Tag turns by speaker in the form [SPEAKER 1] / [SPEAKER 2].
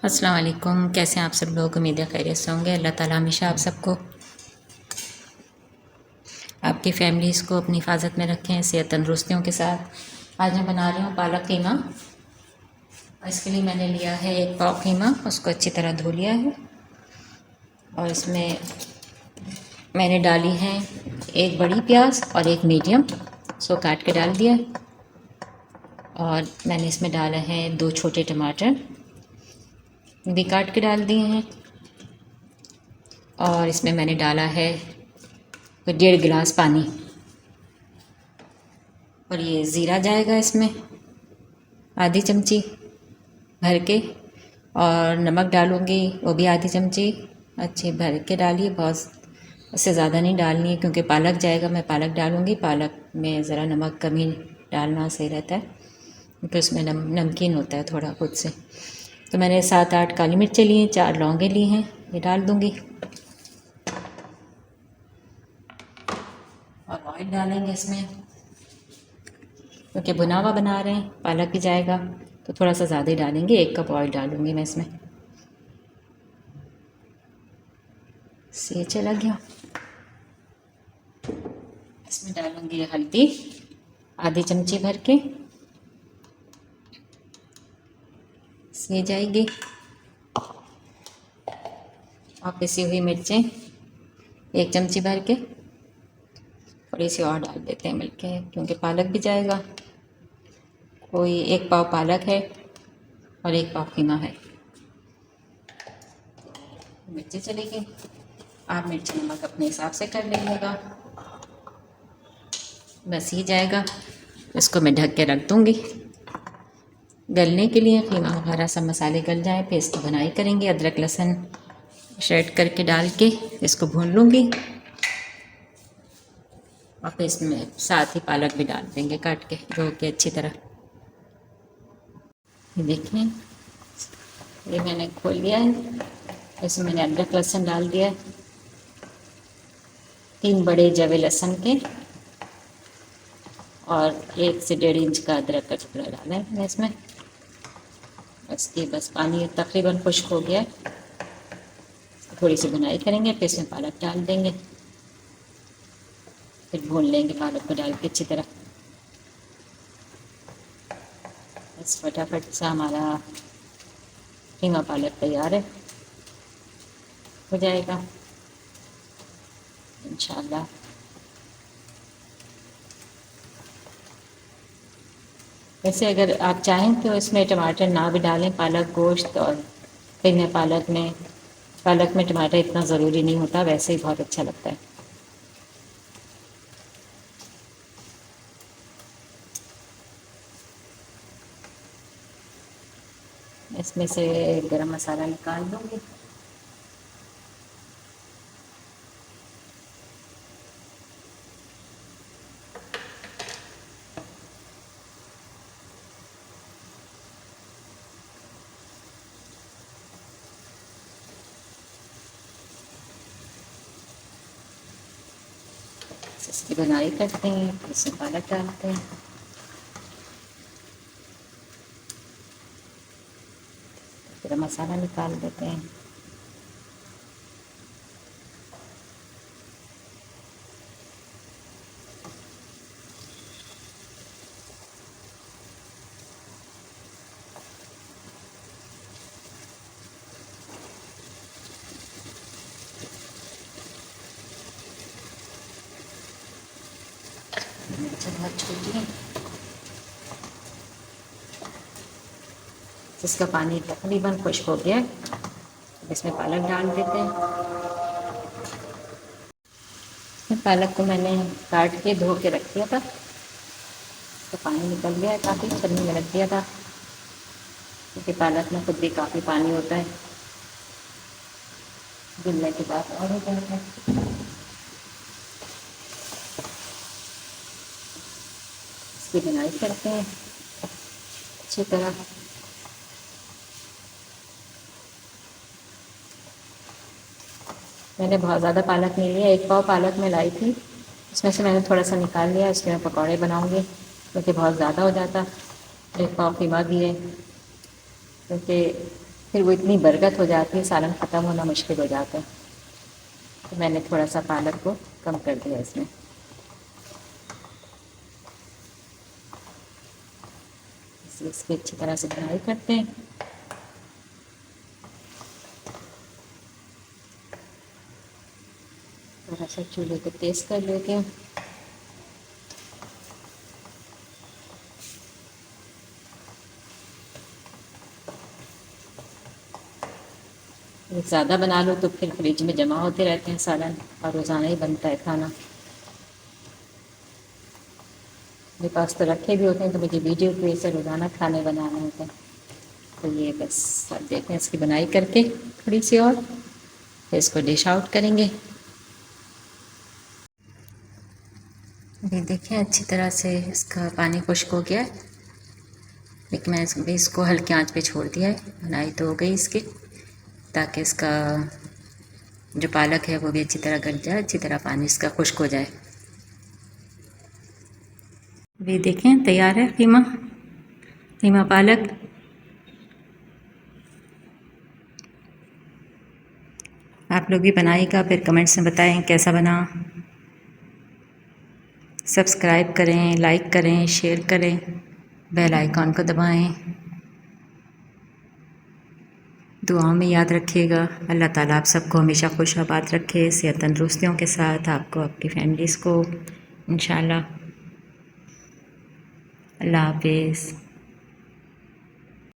[SPEAKER 1] अस्सलाम वालेकुम। कैसे हैं आप सब लोग? उम्मीद है खैरियत से होंगे। अल्लाह ताला हमेशा आप सबको आपकी फैमिलीज़ को अपनी हिफाजत में रखें, सेहत तंदुरुस्तियों के साथ। आज मैं बना रही हूँ पालक कीमा। इसके लिए मैंने लिया है 1 पाव कीमा, उसको अच्छी तरह धो लिया है और इसमें मैंने डाली है 1 बड़ी प्याज और 1 मीडियम, उसको काट के डाल दिया। और मैंने इसमें डाला है 2 छोटे टमाटर भी काट के डाल दिए हैं। और इसमें मैंने डाला है 1.5 गिलास पानी। और ये ज़ीरा जाएगा इसमें आधी चमची भर के, और नमक डालूँगी वो भी आधी चमची अच्छी भर के डालिए। बहुत उससे ज़्यादा नहीं डालनी है क्योंकि पालक जाएगा, मैं पालक डालूँगी। पालक में ज़रा नमक कम ही डालना सही रहता है क्योंकि उसमें नमकीन होता है थोड़ा खुद से। तो मैंने 7-8 काली मिर्चें ली हैं, 4 लौंगे ली हैं, ये डाल दूँगी। और ऑयल डालेंगे इसमें क्योंकि भुना हुआ बना रहे हैं, पालक भी जाएगा तो थोड़ा सा ज़्यादा ही डालेंगे। 1 कप ऑयल डालूँगी मैं इसमें। से चला गया। इसमें डालूँगी हल्दी आधी चमची भर के, से जाएगी। और पिसी हुई मिर्चें 1 चमची भर के, थोड़ी सी और डाल देते हैं मिलके क्योंकि पालक भी जाएगा। कोई 1 पाव पालक है और 1 पाव कीमा है। मिर्ची चलेगी, आप मिर्च नमक अपने हिसाब से कर लीजिएगा। बस ये जाएगा, इसको मैं ढक के रख दूँगी गलने के लिए। कीमा वगैरह सब मसाले गल जाए, पेस्ट बनाई करेंगे। अदरक लहसुन शैड करके डाल के इसको भून लूँगी और फिर इसमें साथ ही पालक भी डाल देंगे काट के धो के अच्छी तरह। ये देखें, ये मैंने खोल लिया है। इसमें मैंने अदरक लहसुन डाल दिया, 3 बड़े जवे लहसुन के और 1 से 1.5 इंच का अदरक का टुकड़ा डाला है मैंने इसमें। बस पानी तकरीबन खुश्क हो गया है, थोड़ी सी बुनाई करेंगे, फिर इसमें पालक डाल देंगे, फिर भून लेंगे पालक को डाल के अच्छी तरह। बस फटाफट से हमारा कीमा पालक तैयार है, हो जाएगा इंशाल्लाह। वैसे अगर आप चाहें तो इसमें टमाटर ना भी डालें, पालक गोश्त और फिर पालक में टमाटर इतना ज़रूरी नहीं होता, वैसे ही बहुत अच्छा लगता है। इसमें से गरम मसाला निकाल दूँगी। इसकी बुनाई करते हैं, फिर इसमें पालक डालते हैं। गरम मसाला निकाल देते हैं। मिर्च बहुत छोटी है, जिसका पानी तकरीबन खुश्क हो गया है, इसमें पालक डाल देते हैं। पालक को मैंने काट के धो के रख दिया था, तो पानी निकल गया है काफ़ी, छन्नी में रख दिया था क्योंकि पालक में खुद भी काफ़ी पानी होता है, धुलने के बाद और हो जाता है। इसकी बुनाई करते हैं अच्छी तरह। मैंने बहुत ज़्यादा पालक नहीं लिया, 1 पाव पालक में लाई थी, उसमें से मैंने थोड़ा सा निकाल लिया। इसके मैं पकौड़े बनाऊंगी क्योंकि बहुत ज़्यादा हो जाता। 1 पाव कीमा भी है क्योंकि फिर वो इतनी बरगद हो जाती है, सालन ख़त्म होना मुश्किल हो जाता है। तो मैंने थोड़ा सा पालक को कम कर दिया इसमें। इसकी अच्छी तरह से बुनाई करते हैं। थोड़ा सा चूल्हे को तेज कर लेते हैं। ज़्यादा बना लो तो फिर फ्रिज में जमा होते रहते हैं सालन, और रोज़ाना ही बनता है खाना। मेरे पास तो रखे भी होते हैं, तो मुझे वीडियो पे से रोज़ाना खाने बनाना होता है। तो ये बस आप देखें इसकी बनाई करके थोड़ी सी, और फिर इसको डिश आउट करेंगे। अभी देखें अच्छी तरह से इसका पानी खुश्क हो गया है, लेकिन मैं इसको हल्की आंच पे छोड़ दिया है। बनाई तो हो गई इसकी, ताकि इसका जो पालक है वो भी अच्छी तरह गल जाए, अच्छी तरह पानी इसका खुश्क हो जाए। अभी देखें तैयार है कीमा पालक। आप लोग भी बनाइएगा, फिर कमेंट्स में बताएं कैसा बना। सब्सक्राइब करें, लाइक करें, शेयर करें, बेल आइकॉन को दबाएं। दुआओं में याद रखिएगा। अल्लाह ताला आप सबको हमेशा खुश आबाद रखे, सेहत तंदुरुस्तियों के साथ, आपको, आपकी फैमिलीज़ को इंशाल्लाह। अल्लाह हाफिज़।